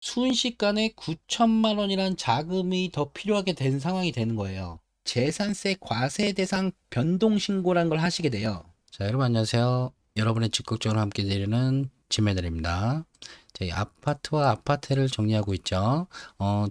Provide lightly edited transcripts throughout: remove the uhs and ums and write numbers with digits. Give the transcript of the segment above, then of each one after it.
순식간에 9천만 원이란 자금이 더 필요하게 된 상황이 되는 거예요. 재산세 과세 대상 변동 신고란 걸 하시게 돼요. 자, 여러분 안녕하세요. 여러분의 적극적으로 함께 드리는 지매들입니다. 저희 아파트와 아파트를 정리하고 있죠.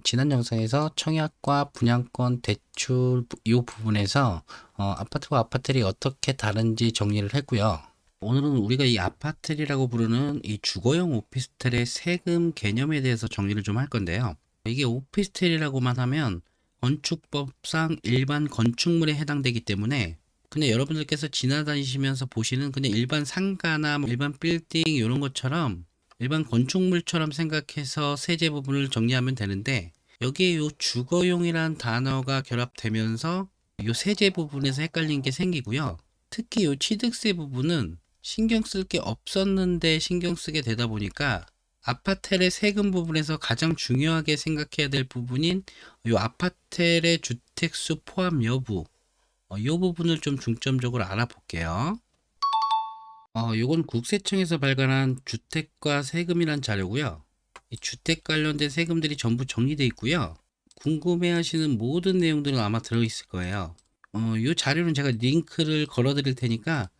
지난 영상에서 청약과 분양권 대출 이 부분에서 아파트와 아파트들이 어떻게 다른지 정리를 했고요. 오늘은 우리가 이 아파트라고 부르는 이 주거용 오피스텔의 세금 개념에 대해서 정리를 좀 할 건데요. 이게 오피스텔이라고만 하면 건축법상 일반 건축물에 해당되기 때문에 그냥 여러분들께서 지나다니시면서 보시는 그냥 일반 상가나 뭐 일반 빌딩 이런 것처럼 일반 건축물처럼 생각해서 세제 부분을 정리하면 되는데, 여기에 요 주거용이란 단어가 결합되면서 요 세제 부분에서 헷갈리는 게 생기고요. 특히 요 취득세 부분은 신경 쓸 게 없었는데 신경 쓰게 되다 보니까 아파텔의 세금 부분에서 가장 중요하게 생각해야 될 부분인 요 아파텔의 주택수 포함 여부, 이 부분을 좀 중점적으로 알아볼게요. 요건 국세청에서 발간한 주택과 세금이란 자료고요. 이 주택 관련된 세금들이 전부 정리되어 있고요. 궁금해하시는 모든 내용들은 아마 들어있을 거예요. 이 자료는 제가 링크를 걸어 드릴 테니까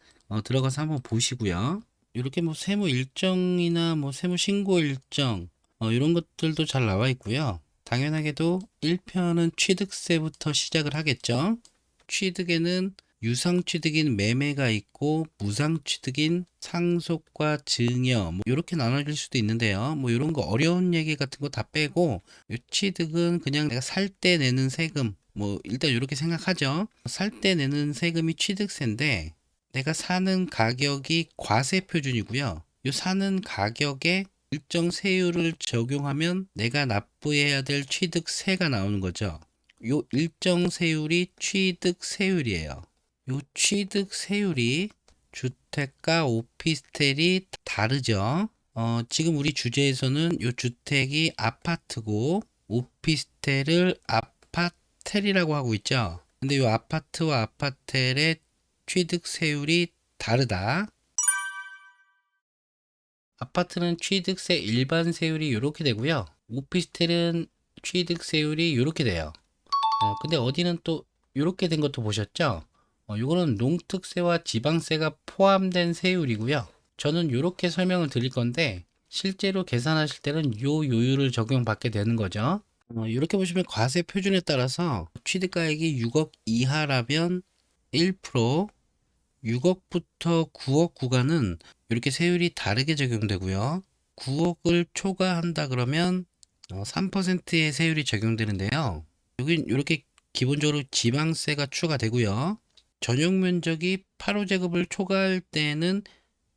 들어가서 한번 보시고요. 이렇게 뭐 세무 일정이나 뭐 세무 신고 일정 이런 것들도 잘 나와 있고요. 당연하게도 1편은 취득세부터 시작을 하겠죠. 취득에는 유상취득인 매매가 있고 무상취득인 상속과 증여 뭐 이렇게 나눠질 수도 있는데요. 뭐 이런 거 어려운 얘기 같은 거 다 빼고, 이 취득은 그냥 내가 살 때 내는 세금, 뭐 일단 이렇게 생각하죠. 살 때 내는 세금이 취득세인데 내가 사는 가격이 과세 표준이고요. 이 사는 가격에 일정 세율을 적용하면 내가 납부해야 될 취득세가 나오는 거죠. 요 일정 세율이 취득세율이에요. 요 취득세율이 주택과 오피스텔이 다르죠. 지금 우리 주제에서는 요 주택이 아파트고 오피스텔을 아파텔이라고 하고 있죠. 근데 요 아파트와 아파텔의 취득세율이 다르다. 아파트는 취득세 일반 세율이 이렇게 되고요. 오피스텔은 취득세율이 이렇게 돼요. 근데 어디는 또 이렇게 된 것도 보셨죠? 이거는 농특세와 지방세가 포함된 세율이고요. 저는 이렇게 설명을 드릴 건데 실제로 계산하실 때는 요 요율을 적용받게 되는 거죠. 이렇게 보시면 과세 표준에 따라서 취득가액이 6억 이하라면 1%, 6억부터 9억 구간은 이렇게 세율이 다르게 적용되고요. 9억을 초과한다 그러면 3%의 세율이 적용되는데요. 여긴 이렇게 기본적으로 지방세가 추가되고요. 전용 면적이 8호제곱을 초과할 때는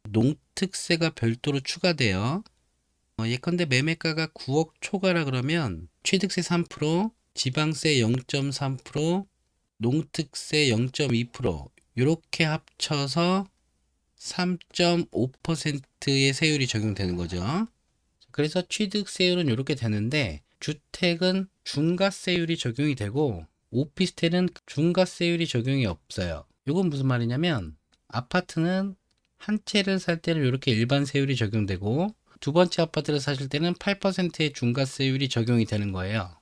농특세가 별도로 추가돼요. 예컨대 매매가가 9억 초과라 그러면 취득세 3%, 지방세 0.3%, 농특세 0.2%, 이렇게 합쳐서 3.5%의 세율이 적용되는 거죠. 그래서 취득세율은 이렇게 되는데, 주택은 중과세율이 적용이 되고 오피스텔은 중과세율이 적용이 없어요. 이건 무슨 말이냐면, 아파트는 한 채를 살 때는 이렇게 일반 세율이 적용되고 두 번째 아파트를 사실 때는 8%의 중과세율이 적용이 되는 거예요.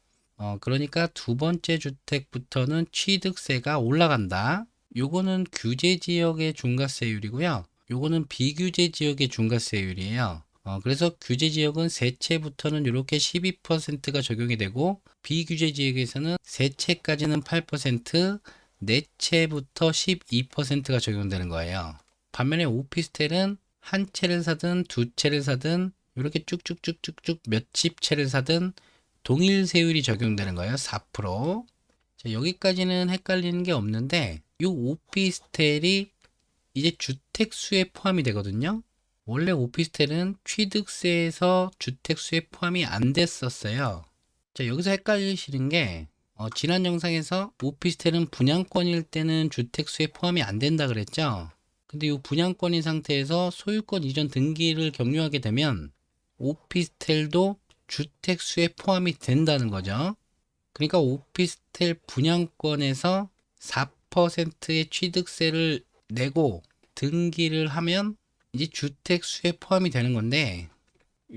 그러니까 두 번째 주택부터는 취득세가 올라간다. 요거는 규제 지역의 중과세율이고요. 요거는 비규제 지역의 중과세율이에요. 그래서 규제 지역은 세 채부터는 이렇게 12%가 적용이 되고, 비규제 지역에서는 세 채까지는 8%, 네 채부터 12%가 적용되는 거예요. 반면에 오피스텔은 한 채를 사든 두 채를 사든 이렇게 쭉쭉쭉쭉쭉 몇십 채를 사든 동일 세율이 적용되는 거예요. 4%. 자, 여기까지는 헷갈리는 게 없는데, 이 오피스텔이 이제 주택수에 포함이 되거든요. 원래 오피스텔은 취득세에서 주택수에 포함이 안 됐었어요. 자, 여기서 헷갈리시는 게, 지난 영상에서 오피스텔은 분양권일 때는 주택수에 포함이 안 된다 그랬죠. 근데 이 분양권인 상태에서 소유권 이전 등기를 격려하게 되면 오피스텔도 주택수에 포함이 된다는 거죠. 그러니까 오피스텔 분양권에서 4%의 취득세를 내고 등기를 하면 이제 주택수에 포함이 되는 건데,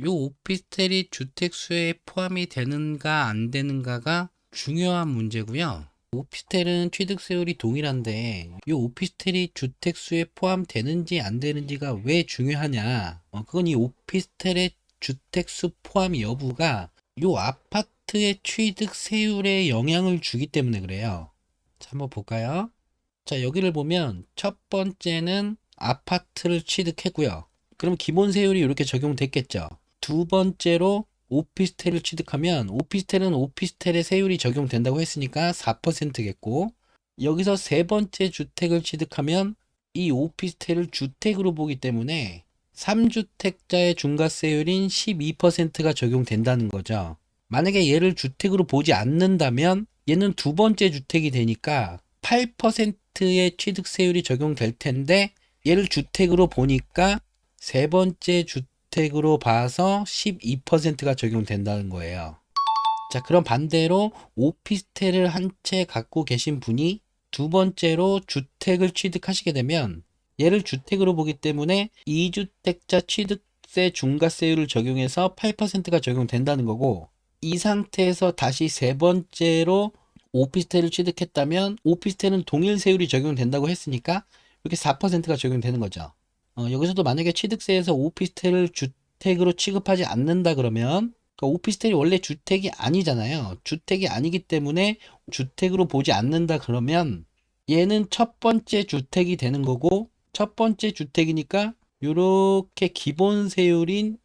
요 오피스텔이 주택수에 포함이 되는가 안 되는가가 중요한 문제고요. 오피스텔은 취득세율이 동일한데 요 오피스텔이 주택수에 포함되는지 안 되는지가 왜 중요하냐? 그건 이 오피스텔의 주택수 포함 여부가 요 아파트의 취득세율에 영향을 주기 때문에 그래요. 자, 한번 볼까요? 자, 여기를 보면 첫 번째는 아파트를 취득했고요. 그럼 기본 세율이 이렇게 적용됐겠죠. 두 번째로 오피스텔을 취득하면 오피스텔은 오피스텔의 세율이 적용된다고 했으니까 4%겠고, 여기서 세 번째 주택을 취득하면 이 오피스텔을 주택으로 보기 때문에 3주택자의 중과세율인 12%가 적용된다는 거죠. 만약에 얘를 주택으로 보지 않는다면 얘는 두 번째 주택이 되니까 8%의 취득세율이 적용될 텐데, 얘를 주택으로 보니까 세 번째 주택으로 봐서 12%가 적용된다는 거예요. 자, 그럼 반대로 오피스텔을 한 채 갖고 계신 분이 두 번째로 주택을 취득하시게 되면 얘를 주택으로 보기 때문에 2주택자 취득세 중과세율을 적용해서 8%가 적용된다는 거고, 이 상태에서 다시 세 번째로 오피스텔을 취득했다면 오피스텔은 동일 세율이 적용된다고 했으니까 이렇게 4%가 적용되는 거죠. 여기서도 만약에 취득세에서 오피스텔을 주택으로 취급하지 않는다 그러면, 그러니까 오피스텔이 원래 주택이 아니잖아요. 주택이 아니기 때문에 주택으로 보지 않는다 그러면 얘는 첫 번째 주택이 되는 거고, 첫 번째 주택이니까 이렇게 기본 세율인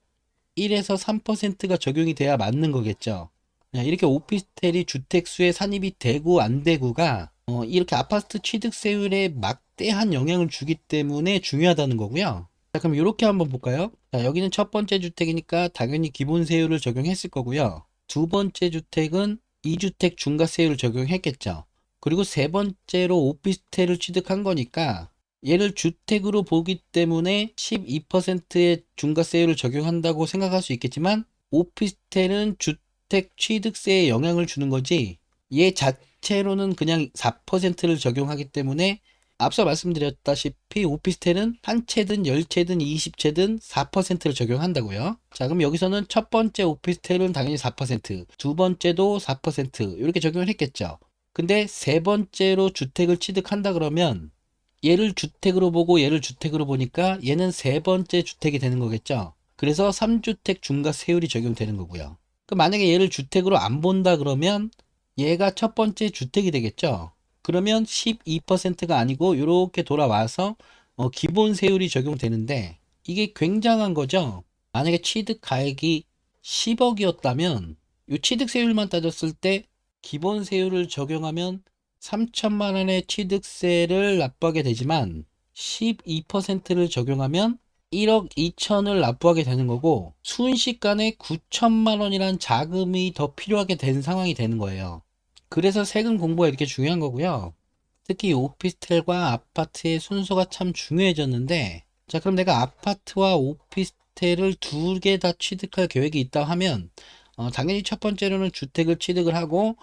1에서 3%가 적용이 돼야 맞는 거겠죠. 이렇게 오피스텔이 주택수에 산입이 되고 안 되고가 이렇게 아파트 취득세율에 막대한 영향을 주기 때문에 중요하다는 거고요. 자, 그럼 이렇게 한번 볼까요? 자, 여기는 첫 번째 주택이니까 당연히 기본 세율을 적용했을 거고요. 두 번째 주택은 2주택 중과세율을 적용했겠죠. 그리고 세 번째로 오피스텔을 취득한 거니까 얘를 주택으로 보기 때문에 12%의 중과세율을 적용한다고 생각할 수 있겠지만, 오피스텔은 주택 취득세에 영향을 주는 거지 얘 자체로는 그냥 4%를 적용하기 때문에, 앞서 말씀드렸다시피 오피스텔은 한 채든 10채든 20채든 4%를 적용한다고요. 자, 그럼 여기서는 첫 번째 오피스텔은 당연히 4%, 두 번째도 4% 이렇게 적용을 했겠죠. 근데 세 번째로 주택을 취득한다 그러면 얘를 주택으로 보고 얘를 주택으로 보니까 얘는 세 번째 주택이 되는 거겠죠. 그래서 3주택 중과세율이 적용되는 거고요. 그럼 만약에 얘를 주택으로 안 본다 그러면 얘가 첫 번째 주택이 되겠죠. 그러면 12%가 아니고 이렇게 돌아와서 기본 세율이 적용되는데, 이게 굉장한 거죠. 만약에 취득가액이 10억이었다면 이 취득세율만 따졌을 때 기본 세율을 적용하면 3천만 원의 취득세를 납부하게 되지만 12%를 적용하면 1억 2천을 납부하게 되는 거고, 순식간에 9천만 원이란 자금이 더 필요하게 된 상황이 되는 거예요. 그래서 세금 공부가 이렇게 중요한 거고요. 특히 오피스텔과 아파트의 순서가 참 중요해졌는데, 자, 그럼 내가 아파트와 오피스텔을 두 개 다 취득할 계획이 있다 하면 당연히 첫 번째로는 주택을 취득을 하고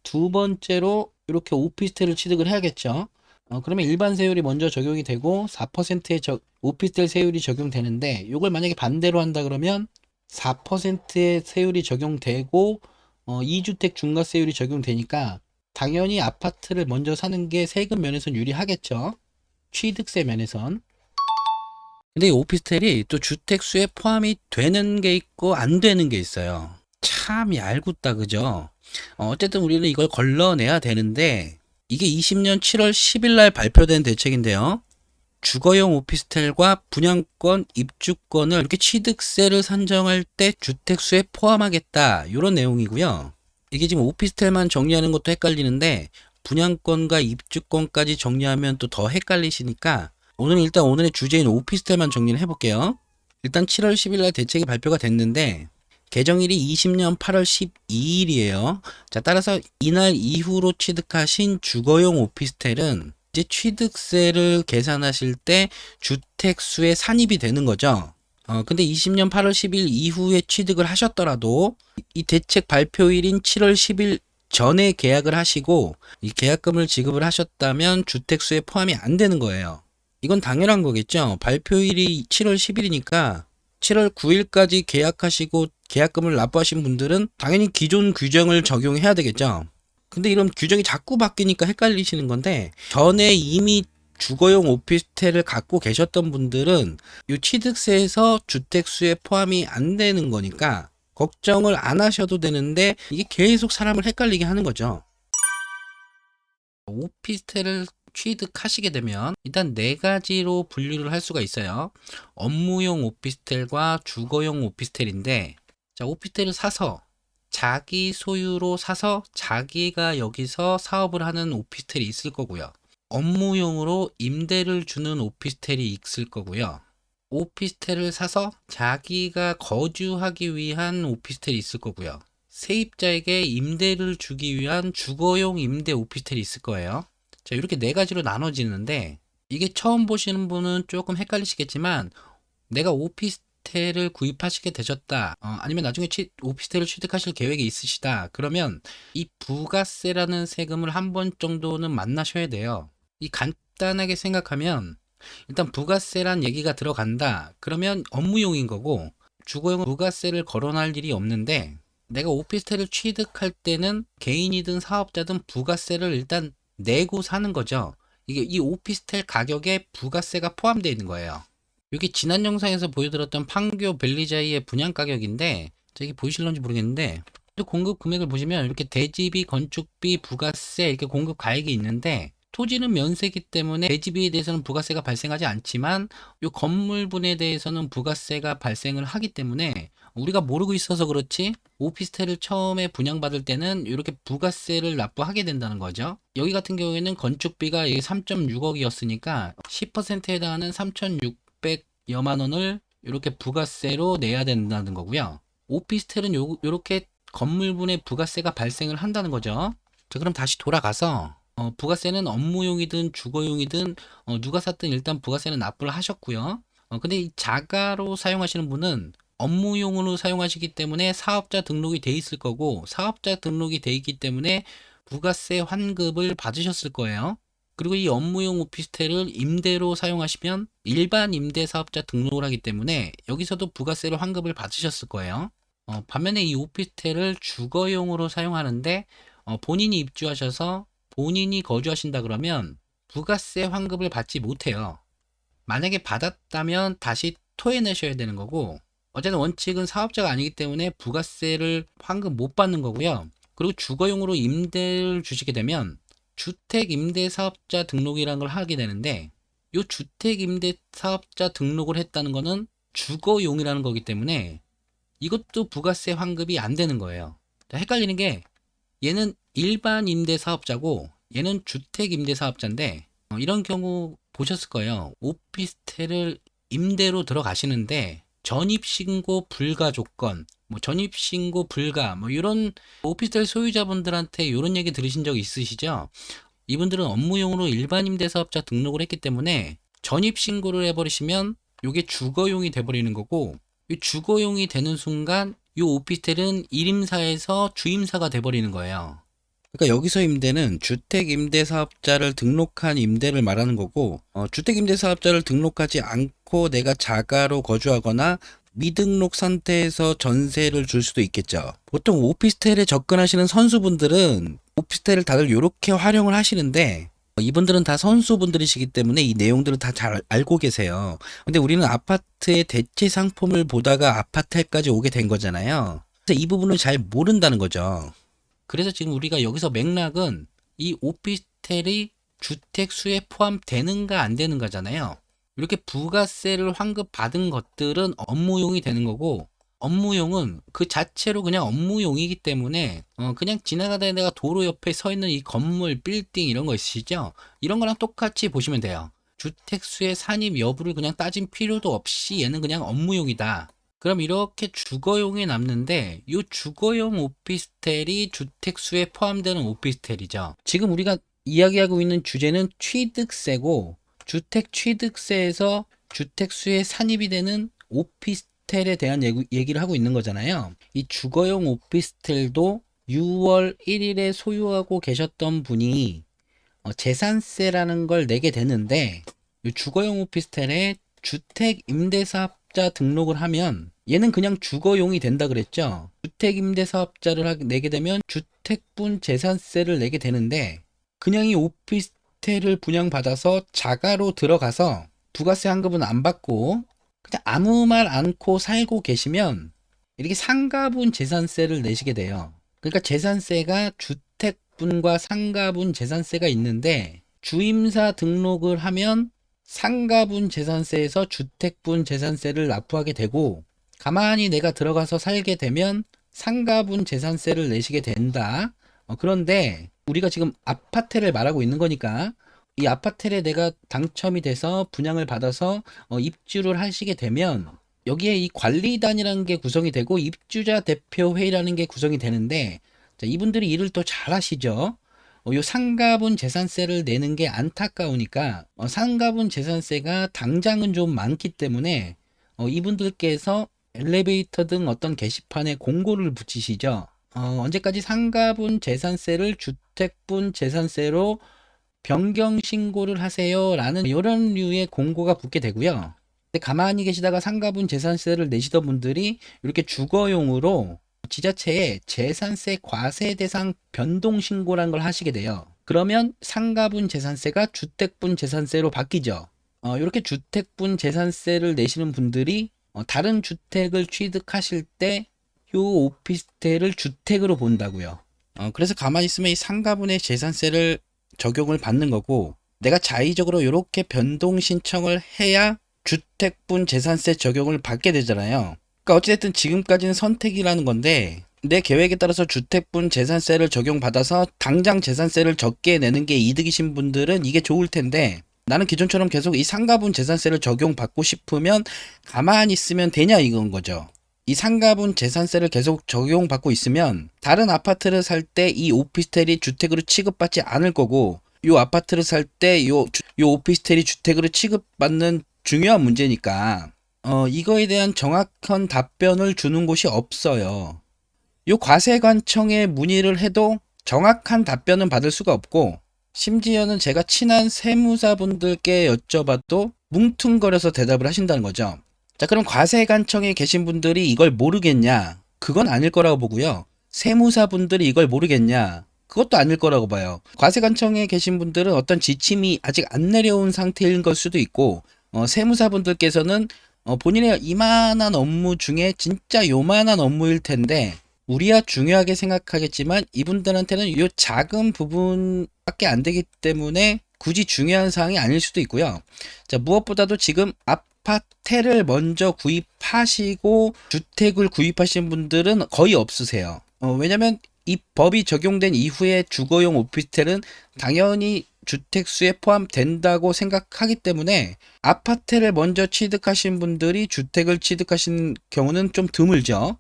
두 번째로 이렇게 오피스텔을 취득을 해야겠죠. 그러면 일반 세율이 먼저 적용이 되고 4%의 오피스텔 세율이 적용되는데, 이걸 만약에 반대로 한다 그러면 4%의 세율이 적용되고 2주택 중과세율이 적용되니까 당연히 아파트를 먼저 사는 게 세금 면에선 유리하겠죠. 취득세 면에선. 근데 이 오피스텔이 또 주택수에 포함이 되는 게 있고 안 되는 게 있어요. 참 얄궂다, 그죠? 어쨌든 우리는 이걸 걸러내야 되는데, 이게 20년 7월 10일 날 발표된 대책인데요. 주거용 오피스텔과 분양권, 입주권을 이렇게 취득세를 산정할 때 주택수에 포함하겠다, 이런 내용이고요. 이게 지금 오피스텔만 정리하는 것도 헷갈리는데 분양권과 입주권까지 정리하면 또 더 헷갈리시니까 오늘은 일단 오늘의 주제인 오피스텔만 정리를 해볼게요. 일단 7월 10일 날 대책이 발표가 됐는데 개정일이 20년 8월 12일이에요. 자, 따라서 이날 이후로 취득하신 주거용 오피스텔은 이제 취득세를 계산하실 때 주택수에 산입이 되는 거죠. 근데 20년 8월 10일 이후에 취득을 하셨더라도 이 대책 발표일인 7월 10일 전에 계약을 하시고 이 계약금을 지급을 하셨다면 주택수에 포함이 안 되는 거예요. 이건 당연한 거겠죠. 발표일이 7월 10일이니까 7월 9일까지 계약하시고 계약금을 납부하신 분들은 당연히 기존 규정을 적용해야 되겠죠. 근데 이런 규정이 자꾸 바뀌니까 헷갈리시는 건데, 전에 이미 주거용 오피스텔을 갖고 계셨던 분들은 이 취득세에서 주택수에 포함이 안 되는 거니까 걱정을 안 하셔도 되는데, 이게 계속 사람을 헷갈리게 하는 거죠. 오피스텔을 취득하시게 되면 일단 네 가지로 분류를 할 수가 있어요. 업무용 오피스텔과 주거용 오피스텔인데, 자, 오피스텔을 사서 자기 소유로 사서 자기가 여기서 사업을 하는 오피스텔이 있을 거고요. 업무용으로 임대를 주는 오피스텔이 있을 거고요. 오피스텔을 사서 자기가 거주하기 위한 오피스텔이 있을 거고요. 세입자에게 임대를 주기 위한 주거용 임대 오피스텔이 있을 거예요. 자, 이렇게 네 가지로 나눠지는데, 이게 처음 보시는 분은 조금 헷갈리시겠지만, 내가 오피스텔을 구입하시게 되셨다, 아니면 나중에 오피스텔을 취득하실 계획이 있으시다, 그러면 이 부가세라는 세금을 한 번 정도는 만나셔야 돼요. 이 간단하게 생각하면, 일단 부가세란 얘기가 들어간다 그러면 업무용인 거고, 주거용은 부가세를 거론할 일이 없는데, 내가 오피스텔을 취득할 때는 개인이든 사업자든 부가세를 일단 내고 사는 거죠. 이게 이 오피스텔 가격에 부가세가 포함되어 있는 거예요. 이게 지난 영상에서 보여드렸던 판교 벨리자이의 분양 가격인데, 저기 보이실런지 모르겠는데, 공급 금액을 보시면 이렇게 대지비, 건축비, 부가세 이렇게 공급 가액이 있는데, 토지는 면세기 때문에 대지비에 대해서는 부가세가 발생하지 않지만 이 건물분에 대해서는 부가세가 발생을 하기 때문에, 우리가 모르고 있어서 그렇지 오피스텔을 처음에 분양받을 때는 이렇게 부가세를 납부하게 된다는 거죠. 여기 같은 경우에는 건축비가 3.6억이었으니까 10%에 해당하는 3,600여만 원을 이렇게 부가세로 내야 된다는 거고요. 오피스텔은 이렇게 건물분의 부가세가 발생을 한다는 거죠. 자, 그럼 다시 돌아가서 부가세는 업무용이든 주거용이든 누가 샀든 일단 부가세는 납부를 하셨고요. 근데 이 자가로 사용하시는 분은 업무용으로 사용하시기 때문에 사업자 등록이 돼 있을 거고, 사업자 등록이 돼 있기 때문에 부가세 환급을 받으셨을 거예요. 그리고 이 업무용 오피스텔을 임대로 사용하시면 일반 임대사업자 등록을 하기 때문에 여기서도 부가세를 환급을 받으셨을 거예요. 반면에 이 오피스텔을 주거용으로 사용하는데, 본인이 입주하셔서 본인이 거주하신다 그러면 부가세 환급을 받지 못해요. 만약에 받았다면 다시 토해내셔야 되는 거고, 어쨌든 원칙은 사업자가 아니기 때문에 부가세를 환급 못 받는 거고요. 그리고 주거용으로 임대를 주시게 되면 주택임대사업자 등록이라는 걸 하게 되는데, 이 주택임대사업자 등록을 했다는 거는 주거용이라는 거기 때문에 이것도 부가세 환급이 안 되는 거예요. 헷갈리는 게, 얘는 일반 임대사업자고 얘는 주택임대사업자인데, 이런 경우 보셨을 거예요. 오피스텔을 임대로 들어가시는데 전입신고 불가 조건, 뭐 전입신고 불가, 뭐 이런 오피스텔 소유자분들한테 이런 얘기 들으신 적 있으시죠? 이분들은 업무용으로 일반 임대사업자 등록을 했기 때문에 전입신고를 해버리시면 이게 주거용이 돼버리는 거고, 이 주거용이 되는 순간 이 오피스텔은 1임사에서 주임사가 돼버리는 거예요. 그러니까 여기서 임대는 주택임대사업자를 등록한 임대를 말하는 거고, 주택임대사업자를 등록하지 않고 내가 자가로 거주하거나 미등록 상태에서 전세를 줄 수도 있겠죠. 보통 오피스텔에 접근하시는 선수분들은 오피스텔을 다들 이렇게 활용을 하시는데, 이분들은 다 선수분들이시기 때문에 이 내용들을 다 잘 알고 계세요. 근데 우리는 아파트의 대체 상품을 보다가 아파트까지 오게 된 거잖아요. 그래서 이 부분을 잘 모른다는 거죠. 그래서 지금 우리가 여기서 맥락은 이 오피스텔이 주택수에 포함되는가 안 되는가잖아요. 이렇게 부가세를 환급받은 것들은 업무용이 되는 거고, 업무용은 그 자체로 그냥 업무용이기 때문에 그냥 지나가다가 내가 도로 옆에 서 있는 이 건물, 빌딩 이런 거 있으시죠? 이런 거랑 똑같이 보시면 돼요. 주택수의 산입 여부를 그냥 따진 필요도 없이 얘는 그냥 업무용이다. 그럼 이렇게 주거용에 남는데, 이 주거용 오피스텔이 주택수에 포함되는 오피스텔이죠. 지금 우리가 이야기하고 있는 주제는 취득세고, 주택 취득세에서 주택수에 산입이 되는 오피스텔에 대한 얘기를 하고 있는 거잖아요. 이 주거용 오피스텔도 6월 1일에 소유하고 계셨던 분이 재산세라는 걸 내게 되는데, 이 주거용 오피스텔에 주택 임대사업 주택임대사업자 등록을 하면 얘는 그냥 주거용이 된다 그랬죠. 주택임대사업자를 내게 되면 주택분 재산세를 내게 되는데, 그냥 이 오피스텔을 분양받아서 자가로 들어가서 부가세 환급은 안 받고 그냥 아무 말 않고 살고 계시면 이렇게 상가분 재산세를 내시게 돼요. 그러니까 재산세가 주택분과 상가분 재산세가 있는데, 주임사 등록을 하면 상가분 재산세에서 주택분 재산세를 납부하게 되고, 가만히 내가 들어가서 살게 되면 상가분 재산세를 내시게 된다. 그런데 우리가 지금 아파트를 말하고 있는 거니까, 이 아파트에 내가 당첨이 돼서 분양을 받아서 입주를 하시게 되면 여기에 이 관리단이라는 게 구성이 되고 입주자 대표회의라는 게 구성이 되는데, 자, 이분들이 일을 또 잘 하시죠. 요 상가분 재산세를 내는 게 안타까우니까 상가분 재산세가 당장은 좀 많기 때문에 이분들께서 엘리베이터 등 어떤 게시판에 공고를 붙이시죠. 언제까지 상가분 재산세를 주택분 재산세로 변경 신고를 하세요 라는 이런 류의 공고가 붙게 되고요. 근데 가만히 계시다가 상가분 재산세를 내시던 분들이 이렇게 주거용으로 지자체에 재산세 과세 대상 변동 신고라는 걸 하시게 돼요. 그러면 상가분 재산세가 주택분 재산세로 바뀌죠. 이렇게 주택분 재산세를 내시는 분들이 다른 주택을 취득하실 때 이 오피스텔을 주택으로 본다고요. 그래서 가만히 있으면 이 상가분의 재산세를 적용을 받는 거고, 내가 자의적으로 이렇게 변동 신청을 해야 주택분 재산세 적용을 받게 되잖아요. 그러니까 어찌됐든 지금까지는 선택이라는 건데, 내 계획에 따라서 주택분 재산세를 적용받아서 당장 재산세를 적게 내는 게 이득이신 분들은 이게 좋을 텐데, 나는 기존처럼 계속 이 상가분 재산세를 적용받고 싶으면 가만히 있으면 되냐 이건 거죠. 이 상가분 재산세를 계속 적용받고 있으면 다른 아파트를 살 때 이 오피스텔이 주택으로 취급받지 않을 거고, 요 아파트를 살 때 요 오피스텔이 주택으로 취급받는 중요한 문제니까 이거에 대한 정확한 답변을 주는 곳이 없어요. 요 과세관청에 문의를 해도 정확한 답변은 받을 수가 없고, 심지어는 제가 친한 세무사분들께 여쭤봐도 뭉퉁거려서 대답을 하신다는 거죠. 자, 그럼 과세관청에 계신 분들이 이걸 모르겠냐? 그건 아닐 거라고 보고요. 세무사분들이 이걸 모르겠냐? 그것도 아닐 거라고 봐요. 과세관청에 계신 분들은 어떤 지침이 아직 안 내려온 상태인 걸 수도 있고, 세무사분들께서는 본인의 이만한 업무 중에 진짜 요만한 업무일 텐데 우리야 중요하게 생각하겠지만 이분들한테는 이 작은 부분밖에 안 되기 때문에 굳이 중요한 사항이 아닐 수도 있고요. 자, 무엇보다도 지금 아파트를 먼저 구입하시고 주택을 구입하신 분들은 거의 없으세요. 왜냐면 이 법이 적용된 이후에 주거용 오피스텔은 당연히 주택수에 포함된다고 생각하기 때문에 아파트를 먼저 취득하신 분들이 주택을 취득하신 경우는 좀 드물죠.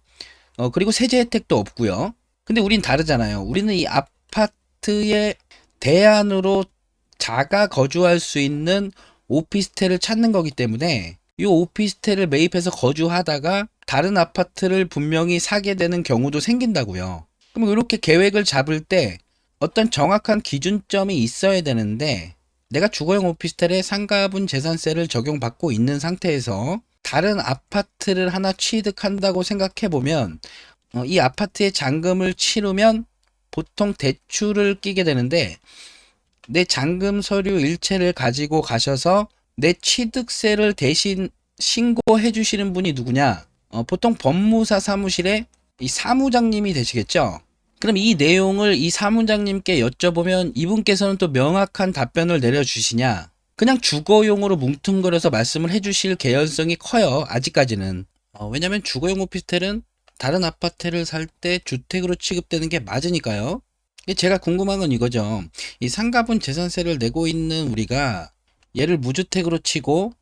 그리고 세제 혜택도 없고요. 근데 우린 다르잖아요. 우리는 이 아파트의 대안으로 자가 거주할 수 있는 오피스텔을 찾는 거기 때문에 이 오피스텔을 매입해서 거주하다가 다른 아파트를 분명히 사게 되는 경우도 생긴다고요. 그럼 이렇게 계획을 잡을 때 어떤 정확한 기준점이 있어야 되는데, 내가 주거용 오피스텔에 상가분 재산세를 적용받고 있는 상태에서 다른 아파트를 하나 취득한다고 생각해 보면 이 아파트의 잔금을 치르면 보통 대출을 끼게 되는데, 내 잔금 서류 일체를 가지고 가셔서 내 취득세를 대신 신고해 주시는 분이 누구냐? 보통 법무사 사무실에 이 사무장님이 되시겠죠. 그럼 이 내용을 이 사무장님께 여쭤보면 이분께서는 또 명확한 답변을 내려주시냐? 그냥 주거용으로 뭉퉁거려서 말씀을 해주실 개연성이 커요. 아직까지는. 왜냐면 주거용 오피스텔은 다른 아파트를 살 때 주택으로 취급되는 게 맞으니까요. 제가 궁금한 건 이거죠. 이 상가분 재산세를 내고 있는 우리가 얘를 무주택으로 치고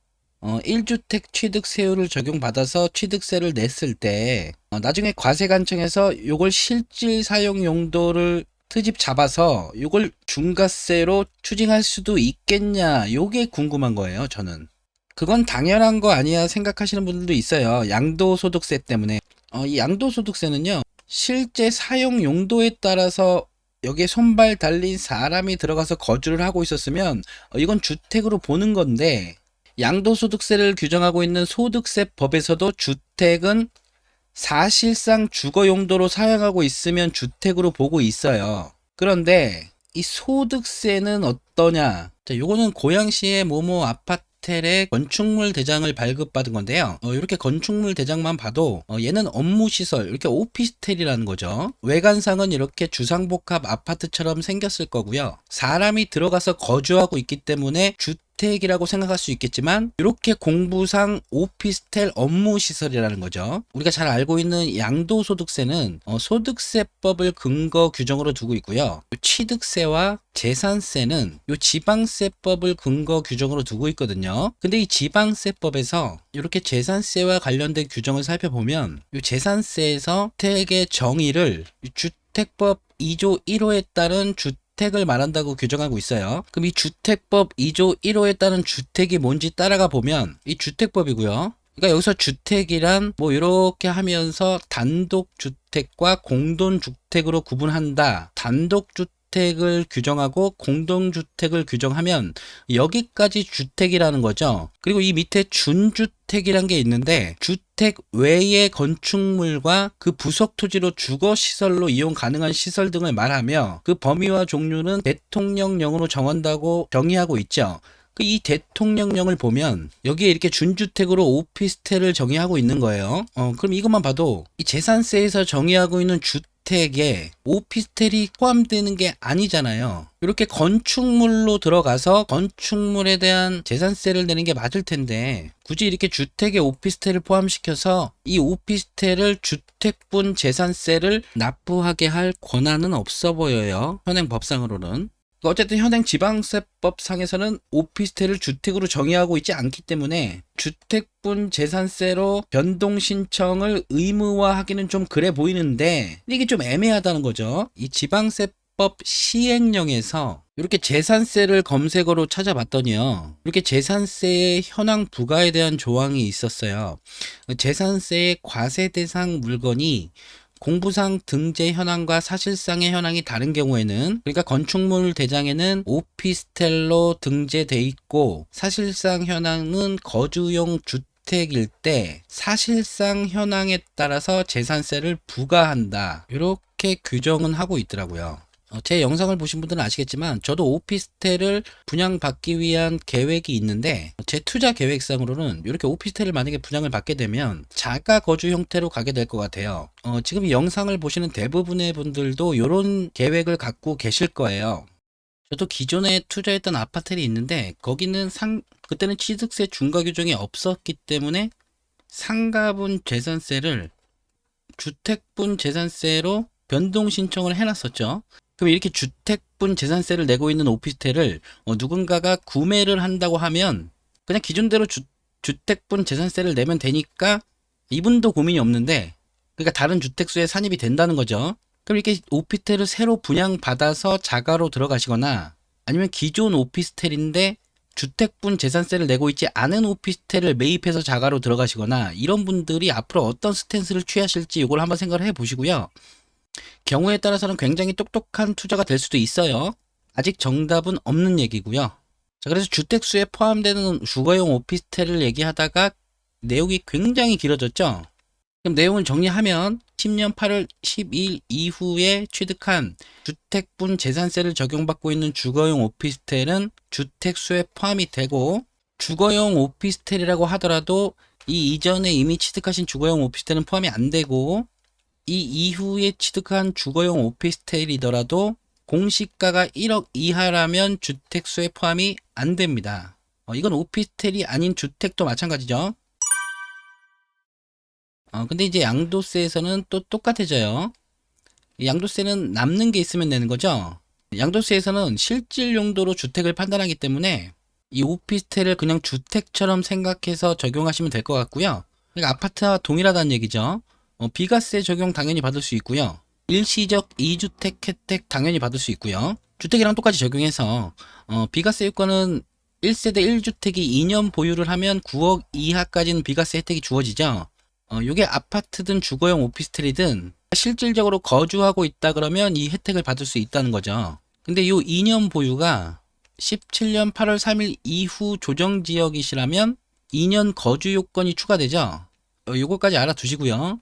1주택 취득세율을 적용받아서 취득세를 냈을 때 나중에 과세관청에서 요걸 실질 사용 용도를 트집 잡아서 요걸 중과세로 추징할 수도 있겠냐, 요게 궁금한 거예요. 저는 그건 당연한 거 아니야 생각하시는 분들도 있어요. 양도소득세 때문에. 이 양도소득세는요, 실제 사용 용도에 따라서 여기에 손발 달린 사람이 들어가서 거주를 하고 있었으면 이건 주택으로 보는 건데, 양도소득세를 규정하고 있는 소득세법에서도 주택은 사실상 주거 용도로 사용하고 있으면 주택으로 보고 있어요. 그런데 이 소득세는 어떠냐? 자, 요거는 고양시의 모모 아파텔의 건축물 대장을 발급받은 건데요. 이렇게 건축물 대장만 봐도 얘는 업무시설, 이렇게 오피스텔이라는 거죠. 외관상은 이렇게 주상복합 아파트처럼 생겼을 거고요. 사람이 들어가서 거주하고 있기 때문에 주택이라고 생각할 수 있겠지만 이렇게 공부상 오피스텔 업무시설이라는 거죠. 우리가 잘 알고 있는 양도소득세는 소득세법을 근거 규정으로 두고 있고요. 취득세와 재산세는 이 지방세법을 근거 규정으로 두고 있거든요. 근데 이 지방세법에서 이렇게 재산세와 관련된 규정을 살펴보면 이 재산세에서 주택의 정의를 주택법 2조 1호에 따른 주택을 말한다고 규정하고 있어요. 그럼 이 주택법 2조 1호에 따른 주택이 뭔지 따라가 보면 이 주택법이고요. 그러니까 여기서 주택이란 뭐 이렇게 하면서 단독주택과 공동주택으로 구분한다. 단독주택을 규정하고 공동주택을 규정하면 여기까지 주택이라는 거죠. 그리고 이 밑에 준주택이란 게 있는데 주택 외의 건축물과 그 부속 토지로 주거시설로 이용 가능한 시설 등을 말하며 그 범위와 종류는 대통령령으로 정한다고 정의하고 있죠. 이 대통령령을 보면 여기에 이렇게 준주택으로 오피스텔을 정의하고 있는 거예요. 그럼 이것만 봐도 이 재산세에서 정의하고 있는 주택에 오피스텔이 포함되는 게 아니잖아요. 이렇게 건축물로 들어가서 건축물에 대한 재산세를 내는 게 맞을 텐데 굳이 이렇게 주택에 오피스텔을 포함시켜서 이 오피스텔을 주택분 재산세를 납부하게 할 권한은 없어 보여요. 현행 법상으로는. 어쨌든 현행 지방세법상에서는 오피스텔을 주택으로 정의하고 있지 않기 때문에 주택분 재산세로 변동 신청을 의무화하기는 좀 그래 보이는데 이게 좀 애매하다는 거죠. 이 지방세법 시행령에서 이렇게 재산세를 검색어로 찾아봤더니요. 이렇게 재산세의 현황 부과에 대한 조항이 있었어요. 재산세의 과세 대상 물건이 공부상 등재 현황과 사실상의 현황이 다른 경우에는, 그러니까 건축물 대장에는 오피스텔로 등재돼 있고 사실상 현황은 거주용 주택일 때 사실상 현황에 따라서 재산세를 부과한다. 이렇게 규정은 하고 있더라고요. 제 영상을 보신 분들은 아시겠지만 저도 오피스텔을 분양받기 위한 계획이 있는데 제 투자 계획상으로는 이렇게 오피스텔을 만약에 분양을 받게 되면 자가 거주 형태로 가게 될 것 같아요. 지금 이 영상을 보시는 대부분의 분들도 이런 계획을 갖고 계실 거예요. 저도 기존에 투자했던 아파트들이 있는데 거기는 그때는 취득세 중과 규정이 없었기 때문에 상가분 재산세를 주택분 재산세로 변동 신청을 해놨었죠. 그럼 이렇게 주택분 재산세를 내고 있는 오피스텔을 누군가가 구매를 한다고 하면 그냥 기존대로 주택분 재산세를 내면 되니까 이분도 고민이 없는데, 그러니까 다른 주택수에 산입이 된다는 거죠. 그럼 이렇게 오피스텔을 새로 분양받아서 자가로 들어가시거나 아니면 기존 오피스텔인데 주택분 재산세를 내고 있지 않은 오피스텔을 매입해서 자가로 들어가시거나 이런 분들이 앞으로 어떤 스탠스를 취하실지 이걸 한번 생각을 해 보시고요. 경우에 따라서는 굉장히 똑똑한 투자가 될 수도 있어요. 아직 정답은 없는 얘기고요. 자, 그래서 주택수에 포함되는 주거용 오피스텔을 얘기하다가 내용이 굉장히 길어졌죠. 그럼 내용을 정리하면 10년 8월 12일 이후에 취득한 주택분 재산세를 적용받고 있는 주거용 오피스텔은 주택수에 포함이 되고, 주거용 오피스텔이라고 하더라도 이 이전에 이미 취득하신 주거용 오피스텔은 포함이 안 되고, 이 이후에 취득한 주거용 오피스텔이더라도 공시가가 1억 이하라면 주택수에 포함이 안 됩니다. 이건 오피스텔이 아닌 주택도 마찬가지죠. 근데 이제 양도세에서는 또 똑같아져요. 양도세는 남는 게 있으면 내는 거죠. 양도세에서는 실질 용도로 주택을 판단하기 때문에 이 오피스텔을 그냥 주택처럼 생각해서 적용하시면 될 것 같고요. 그러니까 아파트와 동일하다는 얘기죠. 비과세 적용 당연히 받을 수 있고요. 일시적 2주택 혜택 당연히 받을 수 있고요. 주택이랑 똑같이 적용해서 비과세 요건은 1세대 1주택이 2년 보유를 하면 9억 이하까지는 비과세 혜택이 주어지죠. 요게 아파트든 주거용 오피스텔이든 실질적으로 거주하고 있다 그러면 이 혜택을 받을 수 있다는 거죠. 근데 요 2년 보유가 17년 8월 3일 이후 조정 지역이시라면 2년 거주 요건이 추가되죠. 요거까지 알아두시고요.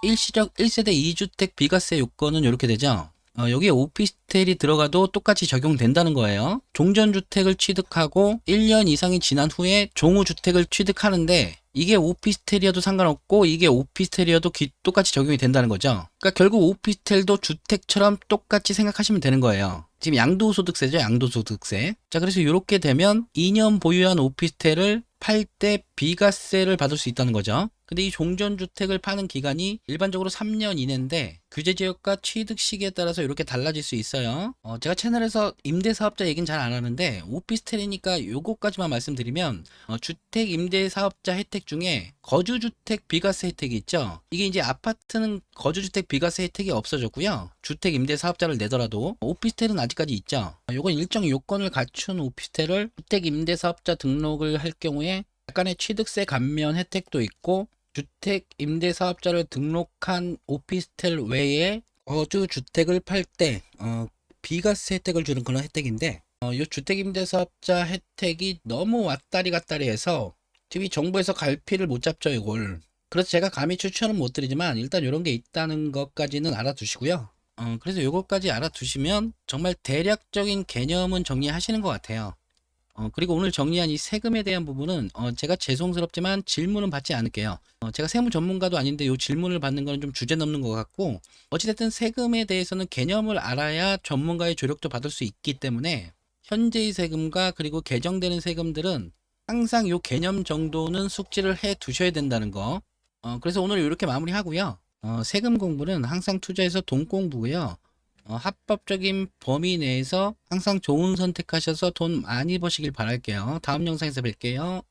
일시적 1세대 2주택 비과세 요건은 이렇게 되죠. 여기에 오피스텔이 들어가도 똑같이 적용된다는 거예요. 종전주택을 취득하고 1년 이상이 지난 후에 종우주택을 취득하는데 이게 오피스텔이어도 상관없고 이게 오피스텔이어도 똑같이 적용이 된다는 거죠. 그러니까 결국 오피스텔도 주택처럼 똑같이 생각하시면 되는 거예요. 지금 양도소득세죠, 양도소득세. 자, 그래서 이렇게 되면 2년 보유한 오피스텔을 팔 때 비과세를 받을 수 있다는 거죠. 근데 이 종전주택을 파는 기간이 일반적으로 3년 이내인데 규제지역과 취득시기에 따라서 이렇게 달라질 수 있어요. 제가 채널에서 임대사업자 얘기는 잘 안 하는데 오피스텔이니까 요거까지만 말씀드리면 주택 임대사업자 혜택 중에 거주주택 비과세 혜택이 있죠. 이게 이제 아파트는 거주주택 비과세 혜택이 없어졌고요. 주택 임대사업자를 내더라도 오피스텔은 아직까지 있죠. 요건 일정 요건을 갖춘 오피스텔을 주택 임대사업자 등록을 할 경우에 약간의 취득세 감면 혜택도 있고 주택 임대사업자를 등록한 오피스텔 외에 거주주택을 팔 때 비과세 혜택을 주는 그런 혜택인데 이 주택 임대사업자 혜택이 너무 왔다리 갔다리 해서 지금 이 정부에서 갈피를 못 잡죠 이걸. 그래서 제가 감히 추천은 못 드리지만 일단 이런 게 있다는 것까지는 알아두시고요. 그래서 이것까지 알아두시면 정말 대략적인 개념은 정리하시는 것 같아요. 그리고 오늘 정리한 이 세금에 대한 부분은 제가 죄송스럽지만 질문은 받지 않을게요. 제가 세무 전문가도 아닌데 이 질문을 받는 거는 좀 주제 넘는 것 같고 어찌됐든 세금에 대해서는 개념을 알아야 전문가의 조력도 받을 수 있기 때문에 현재의 세금과 그리고 개정되는 세금들은 항상 이 개념 정도는 숙지를 해 두셔야 된다는 거. 그래서 오늘 이렇게 마무리하고요. 세금 공부는 항상 투자해서 돈 공부고요. 합법적인 범위 내에서 항상 좋은 선택하셔서 돈 많이 버시길 바랄게요. 다음 영상에서 뵐게요.